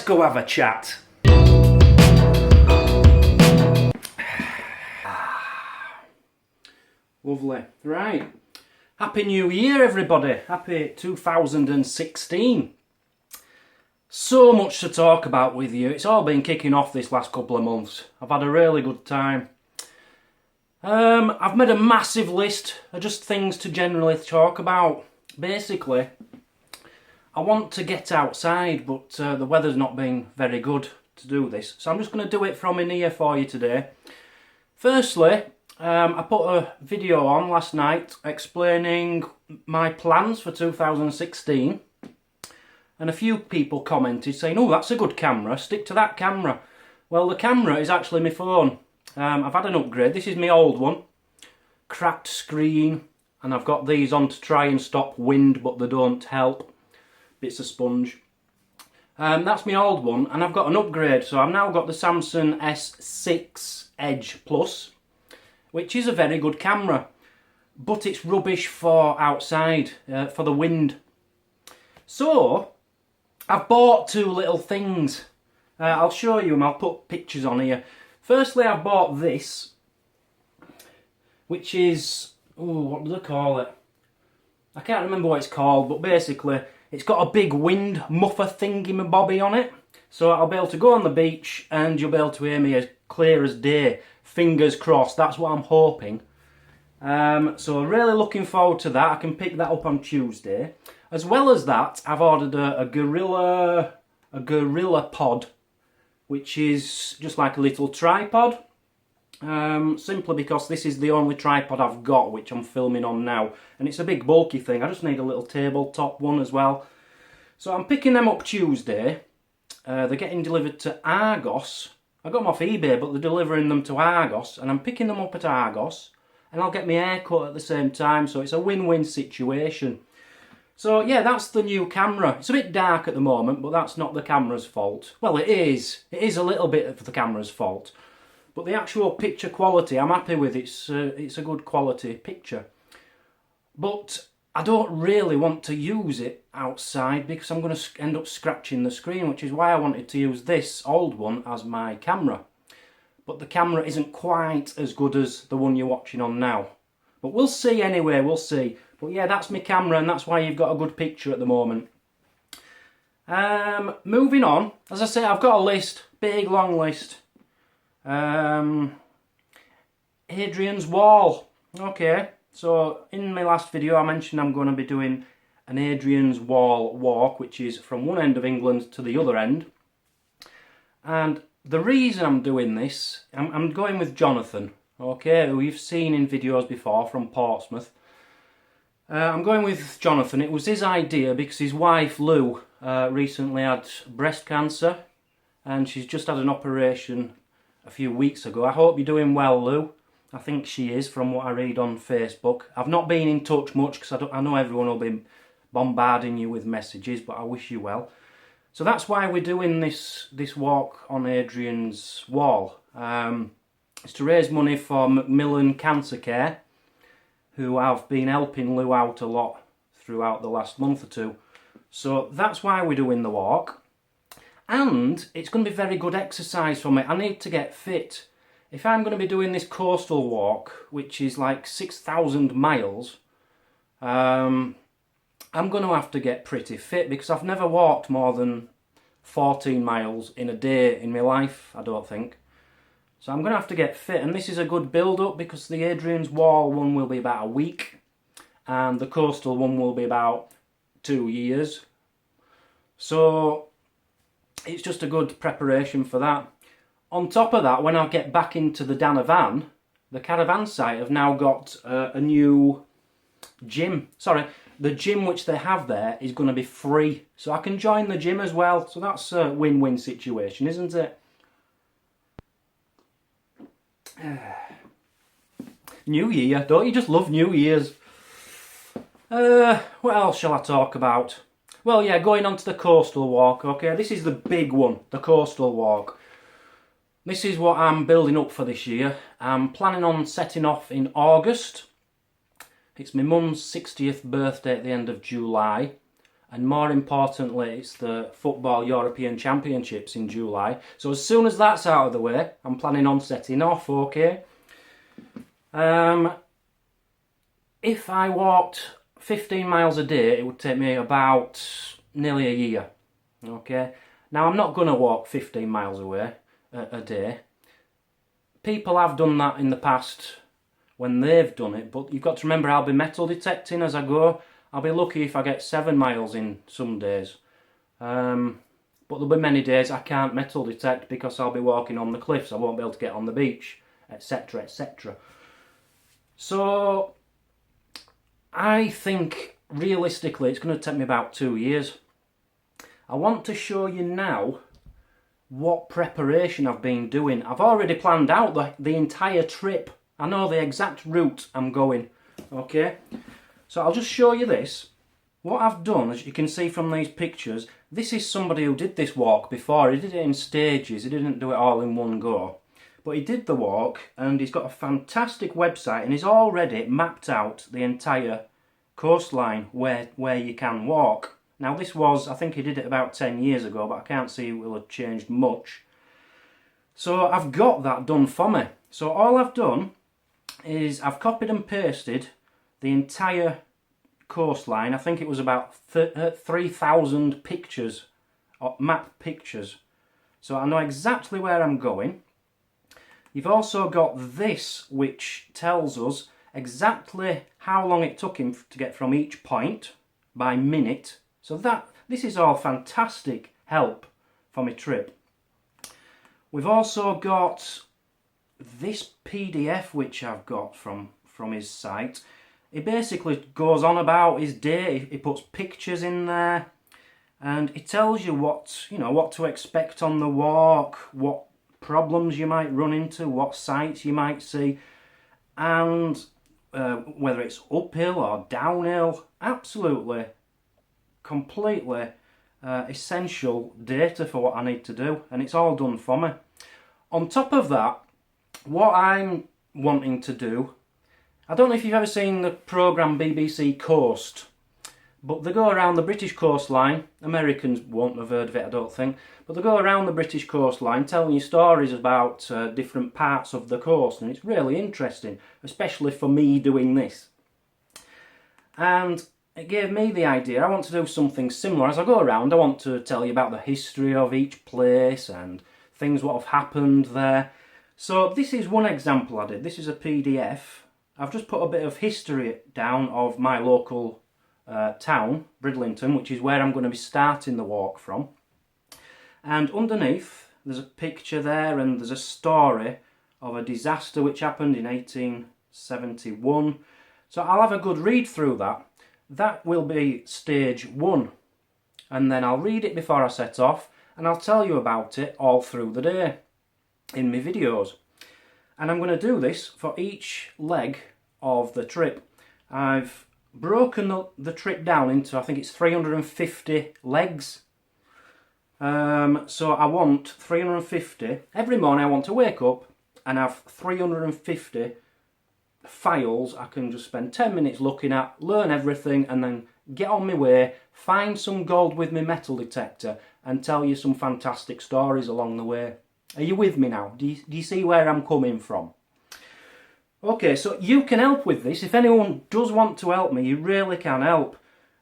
go have a chat. Lovely. Right. Happy New Year, everybody. Happy 2016. So much to talk about with you. It's all been kicking off this last couple of months. I've had a really good time. I've made a massive list of just things to generally talk about. Basically, I want to get outside, but the weather's not been very good to do this. So I'm just going to do it from in here for you today. Firstly, I put a video on last night explaining my plans for 2016. And a few people commented saying, oh, that's a good camera, stick to that camera. Well, the camera is actually my phone. I've had an upgrade. This is my old one. Cracked screen. And I've got these on to try and stop wind, but they don't help. Bits of sponge. That's my old one. And I've got an upgrade. So I've now got the Samsung S6 Edge Plus, which is a very good camera. But it's rubbish for outside, for the wind. So I've bought two little things. I'll show you them. I'll put pictures on here. Firstly, I've bought this, which is, oh, what do they call it? I can't remember what it's called, but basically it's got a big wind muffer thingy-mabobby on it. So I'll be able to go on the beach and you'll be able to hear me as clear as day. Fingers crossed, that's what I'm hoping. So really looking forward to that. I can pick that up on Tuesday. As well as that, I've ordered a Gorilla Pod, which is just like a little tripod. Simply because this is the only tripod I've got, which I'm filming on now. And it's a big bulky thing. I just need a little tabletop one as well. So I'm picking them up Tuesday. They're getting delivered to Argos. I got them off eBay, but they're delivering them to Argos. And I'm picking them up at Argos. And I'll get my hair cut at the same time. So it's a win-win situation. So yeah, that's the new camera. It's a bit dark at the moment, but that's not the camera's fault. Well, it is. It is a little bit of the camera's fault. But the actual picture quality, I'm happy with. It's a good quality picture. But I don't really want to use it outside because I'm going to end up scratching the screen, which is why I wanted to use this old one as my camera. But the camera isn't quite as good as the one you're watching on now. But we'll see anyway, we'll see. But yeah, that's my camera and that's why you've got a good picture at the moment. Moving on, as I say, I've got a list, big long list. Adrian's Wall. Okay, so in my last video I mentioned I'm going to be doing an Adrian's Wall walk, which is from one end of England to the other end. And the reason I'm doing this, I'm going with Jonathan, okay, who you've seen in videos before from Portsmouth. I'm going with Jonathan. It was his idea because his wife Lou recently had breast cancer and she's just had an operation a few weeks ago. I hope you're doing well, Lou. I think she is from what I read on Facebook. I've not been in touch much because I know everyone will be bombarding you with messages, but I wish you well. So that's why we're doing this walk on Adrian's Wall. It's to raise money for Macmillan Cancer Care, who have been helping Lou out a lot throughout the last month or two. So that's why we're doing the walk. And it's going to be very good exercise for me. I need to get fit. If I'm going to be doing this coastal walk, which is like 6,000 miles, I'm going to have to get pretty fit because I've never walked more than 14 miles in a day in my life, I don't think. So I'm going to have to get fit, and this is a good build-up because the Adrian's Wall one will be about a week and the coastal one will be about 2 years. So it's just a good preparation for that. On top of that, when I get back into the Danavan, the caravan site have now got a new gym. Sorry, the gym which they have there is going to be free. So I can join the gym as well. So that's a win-win situation, isn't it? New Year, don't you just love New Year's? What else shall I talk about? Well, yeah, going on to the coastal walk, okay, this is the big one, the coastal walk. This is what I'm building up for this year. I'm planning on setting off in August. It's my mum's 60th birthday at the end of July. and more importantly it's the Football European Championships in July. So as soon as that's out of the way, I'm planning on setting off, okay? If I walked 15 miles a day, it would take me about nearly a year, okay? Now I'm not going to walk 15 miles away a day. People have done that in the past when they've done it, but you've got to remember I'll be metal detecting as I go. I'll be lucky if I get 7 miles in some days. But there'll be many days I can't metal detect because I'll be walking on the cliffs, I won't be able to get on the beach, etc, etc. So I think realistically it's going to take me about 2 years. I want to show you now what preparation I've been doing. I've already planned out the entire trip. I know the exact route I'm going, okay? So I'll just show you this. What I've done, as you can see from these pictures, this is somebody who did this walk before. He did it in stages, he didn't do it all in one go. But he did the walk and he's got a fantastic website and he's already mapped out the entire coastline where you can walk. Now this was, I think he did it about 10 years ago, but I can't see it will have changed much. So I've got that done for me. So all I've done is I've copied and pasted the entire coastline. I think it was about 3,000 pictures, or map pictures. So I know exactly where I'm going. You've also got this, which tells us exactly how long it took him to get from each point by minute. So this is all fantastic help for my trip. We've also got this PDF which I've got from his site. He basically goes on about his day. He puts pictures in there and it tells you what to expect on the walk, what problems you might run into, what sights you might see, and whether it's uphill or downhill. Absolutely, completely essential data for what I need to do, and it's all done for me. On top of that, what I'm wanting to do, I don't know if you've ever seen the programme BBC Coast, but they go around the British coastline. Americans won't have heard of it, I don't think, but they go around the British coastline telling you stories about different parts of the coast, and it's really interesting, especially for me doing this. And it gave me the idea, I want to do something similar. As I go around, I want to tell you about the history of each place and things what have happened there. So this is one example I did. This is a PDF. I've just put a bit of history down of my local town, Bridlington, which is where I'm going to be starting the walk from. And underneath there's a picture there and there's a story of a disaster which happened in 1871. So I'll have a good read through that. That will be stage 1, and then I'll read it before I set off and I'll tell you about it all through the day in my videos. And I'm going to do this for each leg of the trip. I've broken the trip down into, I think it's 350 legs. So I want 350. Every morning I want to wake up and have 350 files I can just spend 10 minutes looking at, learn everything, and then get on my way, find some gold with my metal detector and tell you some fantastic stories along the way. Are you with me now? Do you see where I'm coming from? Okay, so you can help with this. If anyone does want to help me, you really can help.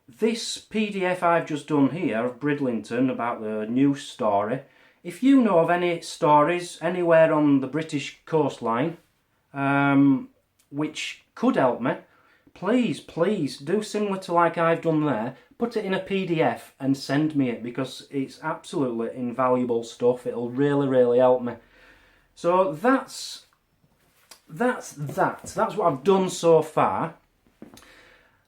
This PDF I've just done here of Bridlington about the news story, if you know of any stories anywhere on the British coastline which could help me, please do similar to like I've done there. Put it in a PDF and send me it, because it's absolutely invaluable stuff. It'll really help me. So that's what I've done so far.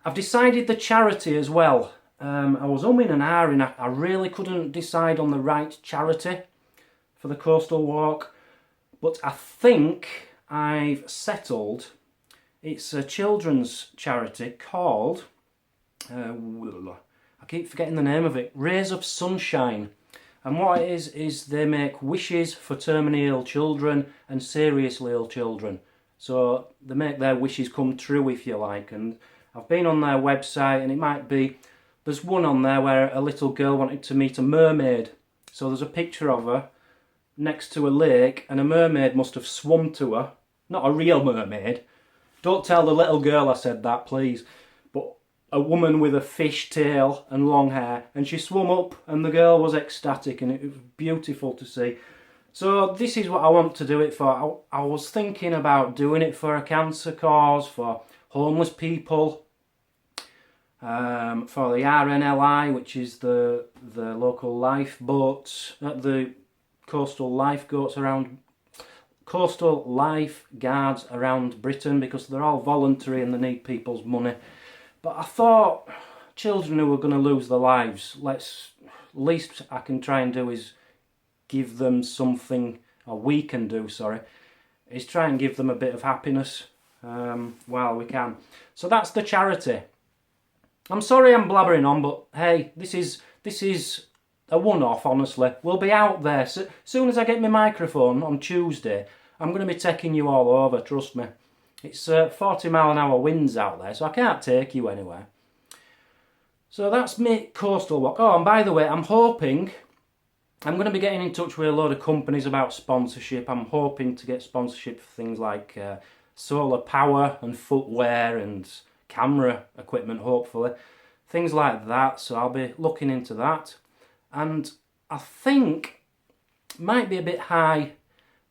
I've decided the charity as well. I was umming and ahhing. I really couldn't decide on the right charity for the coastal walk, but I think I've settled. It's a children's charity called, I keep forgetting the name of it, Rays of Sunshine. And what it is they make wishes for terminally ill children and seriously ill children. So they make their wishes come true, if you like. And I've been on their website, and it might be there's one on there where a little girl wanted to meet a mermaid. So there's a picture of her next to a lake, and a mermaid must have swum to her. Not a real mermaid. Don't tell the little girl I said that, please. But a woman with a fish tail and long hair, and she swum up, and the girl was ecstatic, and it was beautiful to see. So this is what I want to do it for. I was thinking about doing it for a cancer cause, for homeless people, for the RNLI, which is the local lifeboats, the coastal lifeguards around Britain, because they're all voluntary and they need people's money. But I thought, children who are going to lose their lives, least I can try and do is give them something, or we can do, sorry, is try and give them a bit of happiness while we can. So that's the charity. I'm sorry I'm blabbering on, but hey, this is a one-off, honestly. We'll be out there. So, soon as I get my microphone on Tuesday, I'm going to be taking you all over, trust me. It's 40-mile-an-hour winds out there, so I can't take you anywhere. So that's me coastal walk. Oh, and by the way, I'm hoping I'm going to be getting in touch with a load of companies about sponsorship. I'm hoping to get sponsorship for things like solar power and footwear and camera equipment, hopefully. Things like that, so I'll be looking into that. And I think, might be a bit high,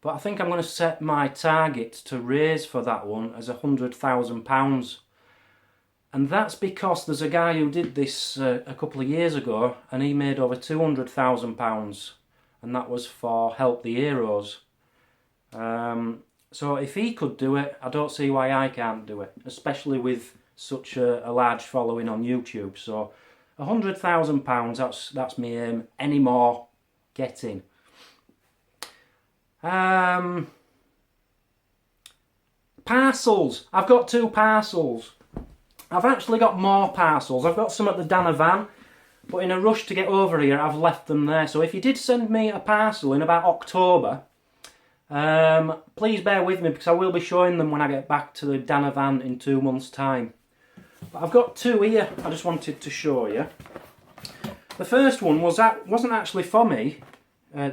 but I think I'm going to set my target to raise for that one as £100,000. And that's because there's a guy who did this a couple of years ago, and he made over £200,000, and that was for Help the Heroes. So if he could do it, I don't see why I can't do it, especially with such a large following on YouTube. So £100,000, that's my aim. Any more, get in. Parcels. I've got 2 parcels. I've actually got more parcels. I've got some at the Dana van, but in a rush to get over here, I've left them there. So if you did send me a parcel in about October, please bear with me, because I will be showing them when I get back to the Dana van in 2 months' time. But I've got 2 here I just wanted to show you. The first one wasn't actually for me,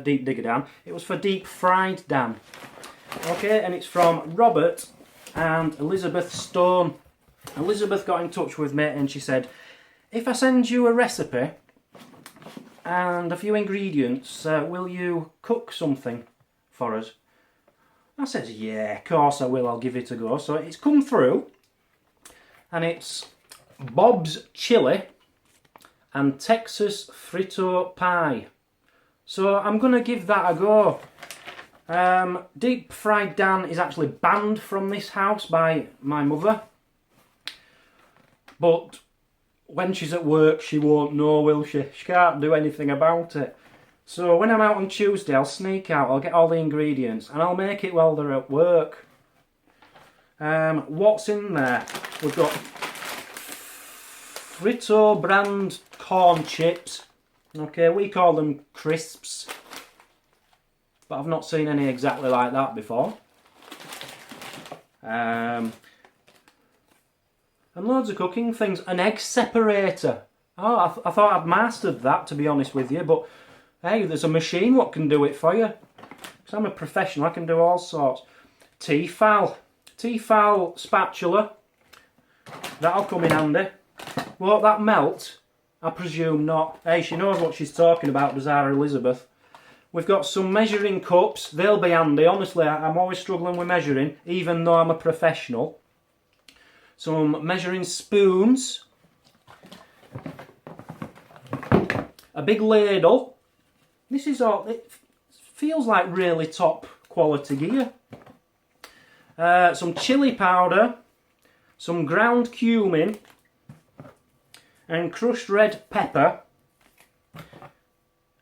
Deep Digger Dan. It was for Deep Fried Dan. Okay, and it's from Robert and Elizabeth Stone. Elizabeth got in touch with me and she said, if I send you a recipe and a few ingredients, will you cook something for us? I says, yeah, of course I will, I'll give it a go. So it's come through, and it's Bob's Chili and Texas Frito Pie. So I'm going to give that a go. Deep Fried Dan is actually banned from this house by my mother. But when she's at work, she won't know, will she? She can't do anything about it. So when I'm out on Tuesday, I'll sneak out, I'll get all the ingredients, and I'll make it while they're at work. What's in there? We've got Frito brand corn chips. Okay, we call them crisps, but I've not seen any exactly like that before. And loads of cooking things. An egg separator. Oh, I thought I'd mastered that, to be honest with you, but hey, there's a machine what can do it for you. Because I'm a professional, I can do all sorts. Tefal spatula. That'll come in handy. Won't that melt? I presume not. Hey, she knows what she's talking about, does our Elizabeth. We've got some measuring cups. They'll be handy. Honestly, I'm always struggling with measuring, even though I'm a professional. Some measuring spoons. A big ladle. This is all, it feels like really top quality gear. Some chili powder. Some ground cumin. And crushed red pepper.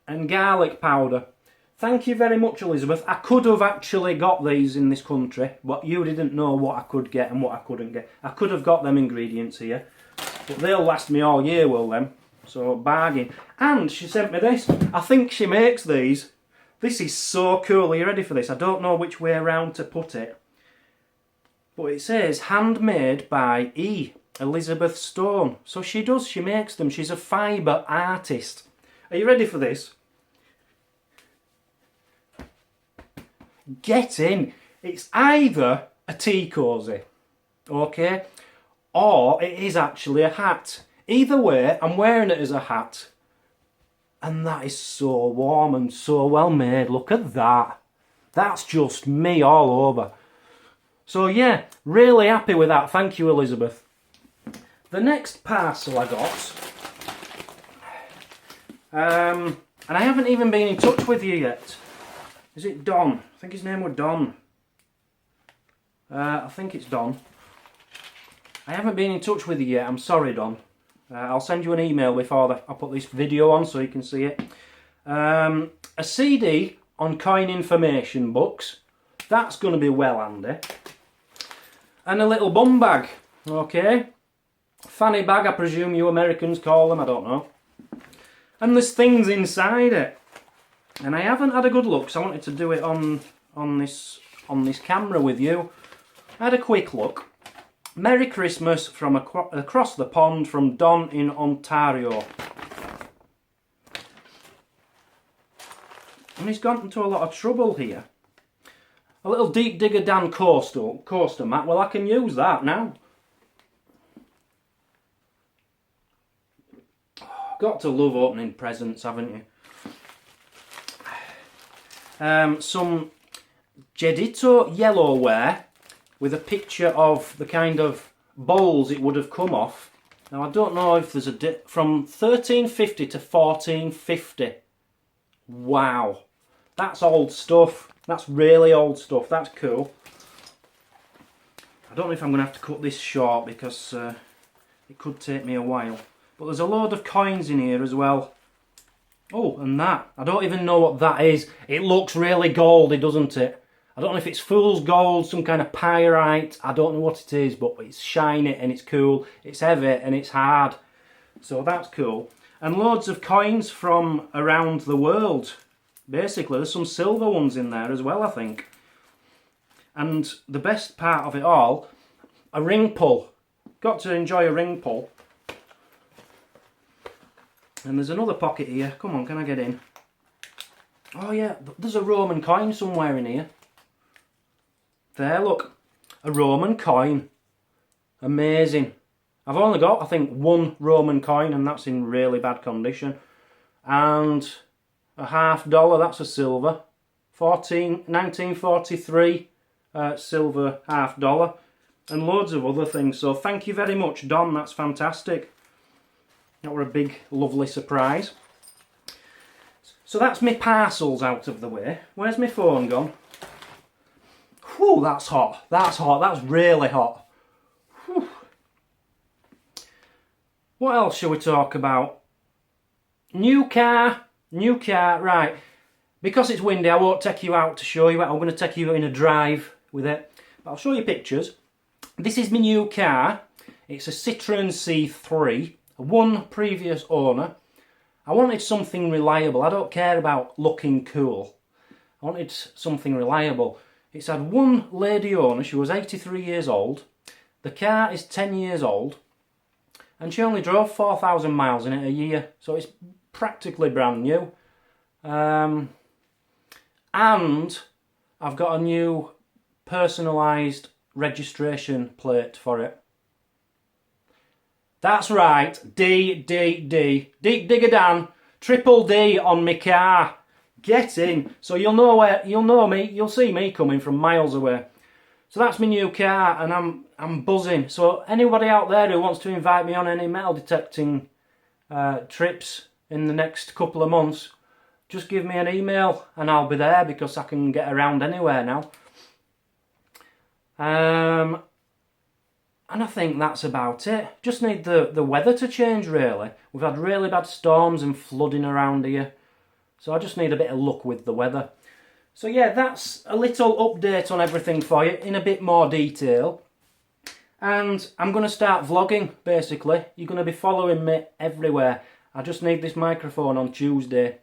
And garlic powder. Thank you very much, Elizabeth. I could have actually got these in this country, but you didn't know what I could get and what I couldn't get. I could have got them ingredients here, but they'll last me all year, will them? So, bargain. And she sent me this. I think she makes these. This is so cool. Are you ready for this? I don't know which way around to put it, but it says handmade by E. Elizabeth Stone. So she does, she makes them. She's a fibre artist. Are you ready for this? Get in. It's either a tea cosy, okay, or it is actually a hat. Either way, I'm wearing it as a hat. And that is so warm and so well made. Look at that. That's just me all over. So yeah, really happy with that. Thank you, Elizabeth. The next parcel I got, and I haven't even been in touch with you yet. Is it Don? I think his name was Don. I think it's Don. I haven't been in touch with you yet. I'm sorry, Don. I'll send you an email before I put this video on so you can see it. A CD on coin information books. That's going to be well handy. And a little bum bag. Okay. Fanny bag, I presume you Americans call them. I don't know. And there's things inside it. And I haven't had a good look, so I wanted to do it on this camera with you. I had a quick look. Merry Christmas from across the pond from Don in Ontario. And he's gone into a lot of trouble here. A little Deep Digger Dan coaster mat. Well, I can use that now. Got to love opening presents, haven't you? Some Jedito yellowware with a picture of the kind of bowls it would have come off. Now I don't know if there's a from 1350 to 1450. Wow, that's old stuff. That's really old stuff. That's cool. I don't know if I'm going to have to cut this short because it could take me a while. But there's a load of coins in here as well. Oh, and that. I don't even know what that is. It looks really goldy, doesn't it? I don't know if it's fool's gold, some kind of pyrite. I don't know what it is, but it's shiny and it's cool. It's heavy and it's hard. So that's cool. And loads of coins from around the world. Basically, there's some silver ones in there as well, I think. And the best part of it all, a ring pull. Got to enjoy a ring pull. And there's another pocket here. Come on, can I get in? Oh yeah, there's a Roman coin somewhere in here. There, look. A Roman coin. Amazing. I've only got, I think, one Roman coin and that's in really bad condition. And a $50, that's a silver. 1943 silver $50. And loads of other things. So thank you very much, Don. That's fantastic. That were a big, lovely surprise. So that's my parcels out of the way. Where's my phone gone? Whew, that's hot. That's hot. That's really hot. Whew. What else shall we talk about? New car. New car. Right. Because it's windy, I won't take you out to show you it. I'm going to take you in a drive with it. But I'll show you pictures. This is my new car. It's a Citroen C3. One previous owner. I wanted something reliable. I don't care about looking cool. I wanted something reliable. It's had one lady owner. She was 83 years old. The car is 10 years old. And she only drove 4,000 miles in it a year. So it's practically brand new. And I've got a new personalised registration plate for it. That's right, Deep Digger Dan, triple D on my car. Get in, so you'll know me, you'll see me coming from miles away. So that's my new car, and I'm buzzing. So anybody out there who wants to invite me on any metal detecting trips in the next couple of months, just give me an email and I'll be there because I can get around anywhere now. And I think that's about it. Just need the weather to change, really. We've had really bad storms and flooding around here. So I just need a bit of luck with the weather. So yeah, that's a little update on everything for you in a bit more detail. And I'm going to start vlogging, basically. You're going to be following me everywhere. I just need this microphone on Tuesday.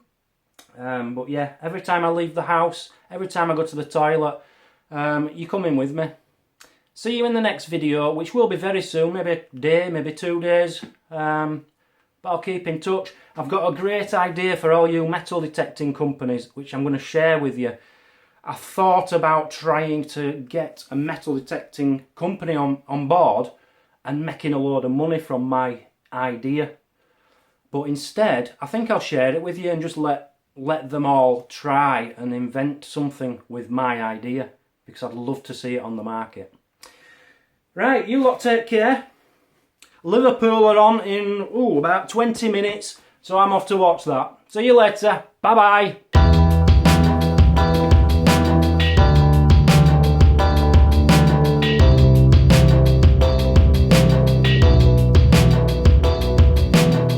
But yeah, every time I leave the house, every time I go to the toilet, you're coming with me. See you in the next video, which will be very soon, maybe a day, maybe 2 days. But I'll keep in touch. I've got a great idea for all you metal detecting companies, which I'm going to share with you. I thought about trying to get a metal detecting company on board and making a load of money from my idea. But instead, I think I'll share it with you and just let them all try and invent something with my idea, because I'd love to see it on the market. Right, you lot take care. Liverpool are on in about 20 minutes, so I'm off to watch that. See you later. Bye bye.